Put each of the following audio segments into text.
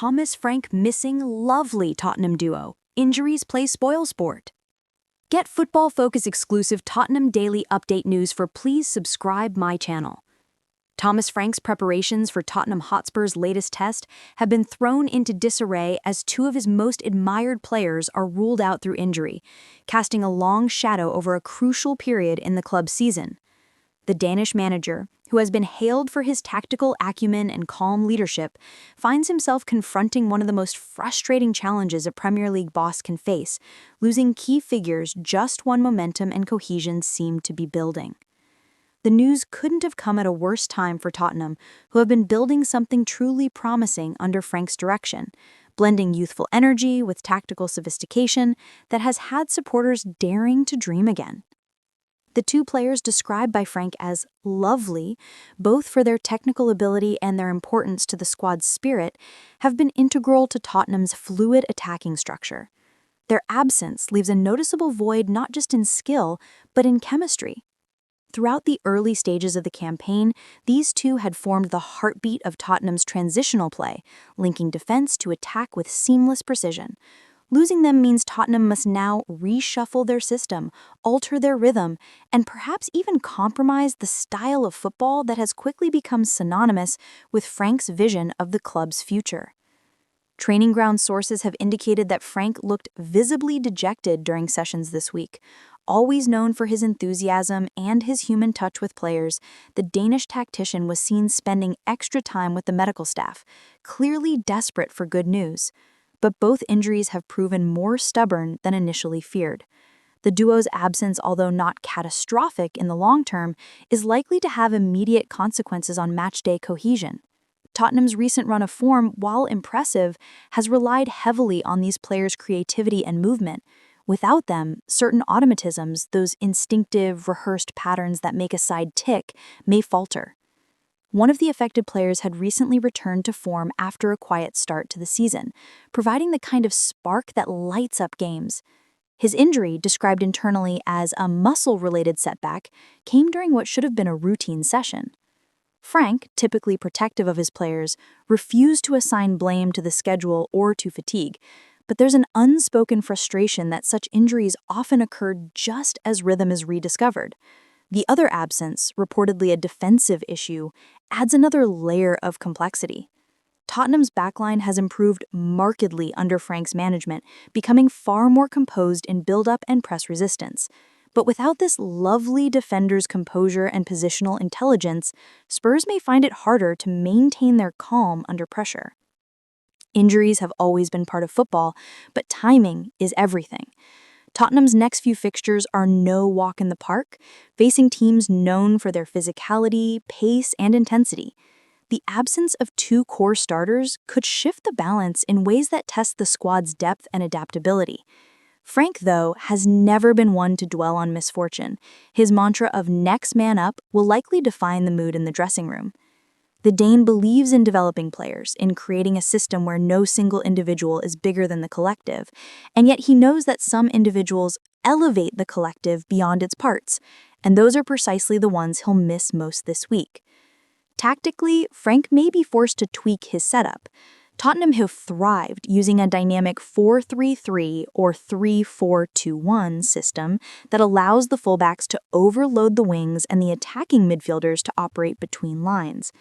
Thomas Frank missing lovely Tottenham duo. Injuries play spoilsport. Get Football Focus exclusive Tottenham Daily Update news for please subscribe my channel. Thomas Frank's preparations for Tottenham Hotspur's latest test have been thrown into disarray as two of his most admired players are ruled out through injury, casting a long shadow over a crucial period in the club's season. The Danish manager, who has been hailed for his tactical acumen and calm leadership, finds himself confronting one of the most frustrating challenges a Premier League boss can face, losing key figures just when momentum and cohesion seemed to be building. The news couldn't have come at a worse time for Tottenham, who have been building something truly promising under Frank's direction, blending youthful energy with tactical sophistication that has had supporters daring to dream again. The two players described by Frank as lovely, both for their technical ability and their importance to the squad's spirit, have been integral to Tottenham's fluid attacking structure. Their absence leaves a noticeable void not just in skill, but in chemistry. Throughout the early stages of the campaign, these two had formed the heartbeat of Tottenham's transitional play, linking defense to attack with seamless precision. Losing them means Tottenham must now reshuffle their system, alter their rhythm, and perhaps even compromise the style of football that has quickly become synonymous with Frank's vision of the club's future. Training ground sources have indicated that Frank looked visibly dejected during sessions this week. Always known for his enthusiasm and his human touch with players, the Danish tactician was seen spending extra time with the medical staff, clearly desperate for good news. But both injuries have proven more stubborn than initially feared. The duo's absence, although not catastrophic in the long term, is likely to have immediate consequences on matchday cohesion. Tottenham's recent run of form, while impressive, has relied heavily on these players' creativity and movement. Without them, certain automatisms, those instinctive, rehearsed patterns that make a side tick, may falter. One of the affected players had recently returned to form after a quiet start to the season, providing the kind of spark that lights up games. His injury, described internally as a muscle-related setback, came during what should have been a routine session. Frank, typically protective of his players, refused to assign blame to the schedule or to fatigue, but there's an unspoken frustration that such injuries often occur just as rhythm is rediscovered. The other absence, reportedly a defensive issue, adds another layer of complexity. Tottenham's backline has improved markedly under Frank's management, becoming far more composed in build-up and press resistance. But without this lovely defender's composure and positional intelligence, Spurs may find it harder to maintain their calm under pressure. Injuries have always been part of football, but timing is everything. Tottenham's next few fixtures are no walk in the park, facing teams known for their physicality, pace, and intensity. The absence of two core starters could shift the balance in ways that test the squad's depth and adaptability. Frank, though, has never been one to dwell on misfortune. His mantra of next man up will likely define the mood in the dressing room. The Dane believes in developing players, in creating a system where no single individual is bigger than the collective, and yet he knows that some individuals elevate the collective beyond its parts, and those are precisely the ones he'll miss most this week. Tactically, Frank may be forced to tweak his setup. Tottenham have thrived using a dynamic 4-3-3 or 3-4-2-1 system that allows the fullbacks to overload the wings and the attacking midfielders to operate between lines.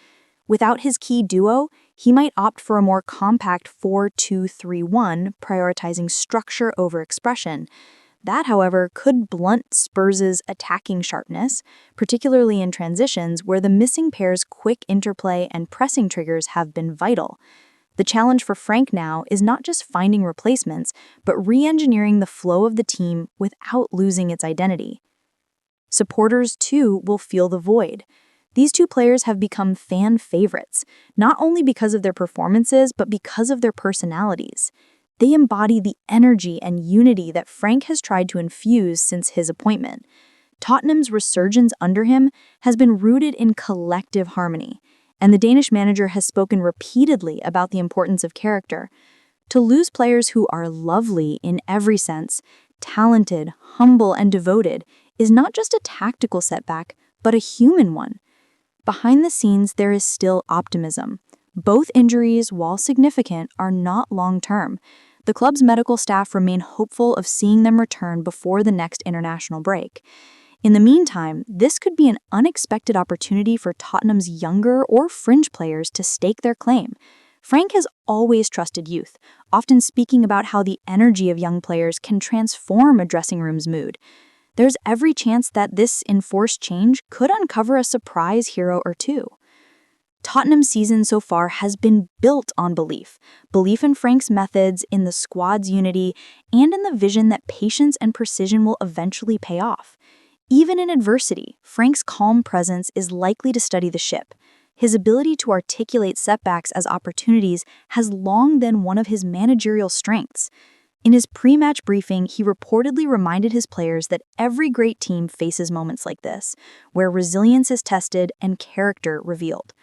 Without his key duo, he might opt for a more compact 4-2-3-1, prioritizing structure over expression. That, however, could blunt Spurs' attacking sharpness, particularly in transitions where the missing pair's quick interplay and pressing triggers have been vital. The challenge for Frank now is not just finding replacements, but re-engineering the flow of the team without losing its identity. Supporters, too, will feel the void. These two players have become fan favorites, not only because of their performances, but because of their personalities. They embody the energy and unity that Frank has tried to infuse since his appointment. Tottenham's resurgence under him has been rooted in collective harmony, and the Danish manager has spoken repeatedly about the importance of character. To lose players who are lovely in every sense, talented, humble, and devoted, is not just a tactical setback, but a human one. Behind the scenes, there is still optimism. Both injuries, while significant, are not long-term. The club's medical staff remain hopeful of seeing them return before the next international break. In the meantime, this could be an unexpected opportunity for Tottenham's younger or fringe players to stake their claim. Frank has always trusted youth, often speaking about how the energy of young players can transform a dressing room's mood. There's every chance that this enforced change could uncover a surprise hero or two. Tottenham's season so far has been built on belief in Frank's methods, in the squad's unity, and in the vision that patience and precision will eventually pay off. Even in adversity, Frank's calm presence is likely to steady the ship. His ability to articulate setbacks as opportunities has long been one of his managerial strengths. In his pre-match briefing, he reportedly reminded his players that every great team faces moments like this, where resilience is tested and character revealed.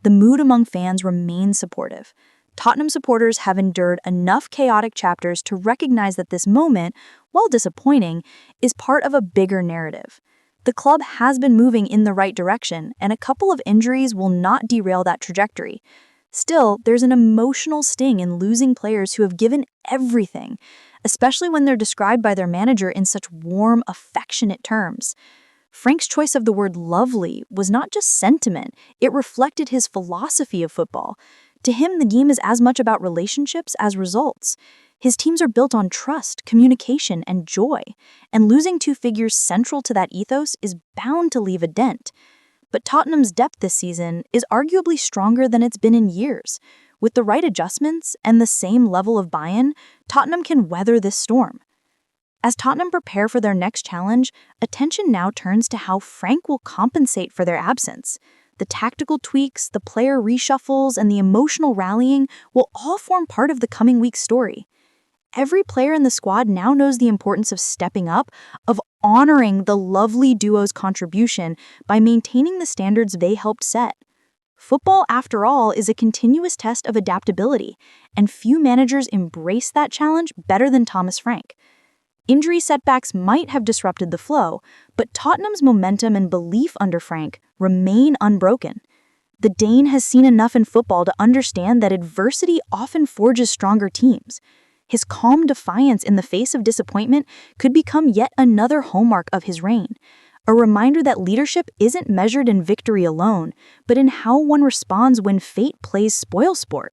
The mood among fans remains supportive. Tottenham supporters have endured enough chaotic chapters to recognize that this moment, while disappointing, is part of a bigger narrative. The club has been moving in the right direction, and a couple of injuries will not derail that trajectory. Still, there's an emotional sting in losing players who have given everything, especially when they're described by their manager in such warm, affectionate terms. Frank's choice of the word lovely was not just sentiment, it reflected his philosophy of football. To him, the game is as much about relationships as results. His teams are built on trust, communication, and joy, and losing two figures central to that ethos is bound to leave a dent. But Tottenham's depth this season is arguably stronger than it's been in years. With the right adjustments and the same level of buy-in, Tottenham can weather this storm. As Tottenham prepare for their next challenge, attention now turns to how Frank will compensate for their absence. The tactical tweaks, the player reshuffles, and the emotional rallying will all form part of the coming week's story. Every player in the squad now knows the importance of stepping up, of honoring the lovely duo's contribution by maintaining the standards they helped set. Football, after all, is a continuous test of adaptability, and few managers embrace that challenge better than Thomas Frank. Injury setbacks might have disrupted the flow, but Tottenham's momentum and belief under Frank remain unbroken. The Dane has seen enough in football to understand that adversity often forges stronger teams. His calm defiance in the face of disappointment could become yet another hallmark of his reign, a reminder that leadership isn't measured in victory alone, but in how one responds when fate plays spoilsport.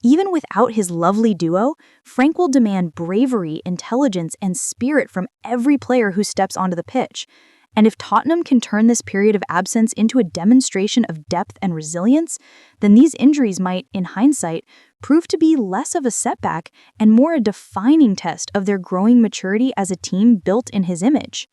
Even without his lovely duo, Frank will demand bravery, intelligence, and spirit from every player who steps onto the pitch. And if Tottenham can turn this period of absence into a demonstration of depth and resilience, then these injuries might, in hindsight, prove to be less of a setback and more a defining test of their growing maturity as a team built in his image.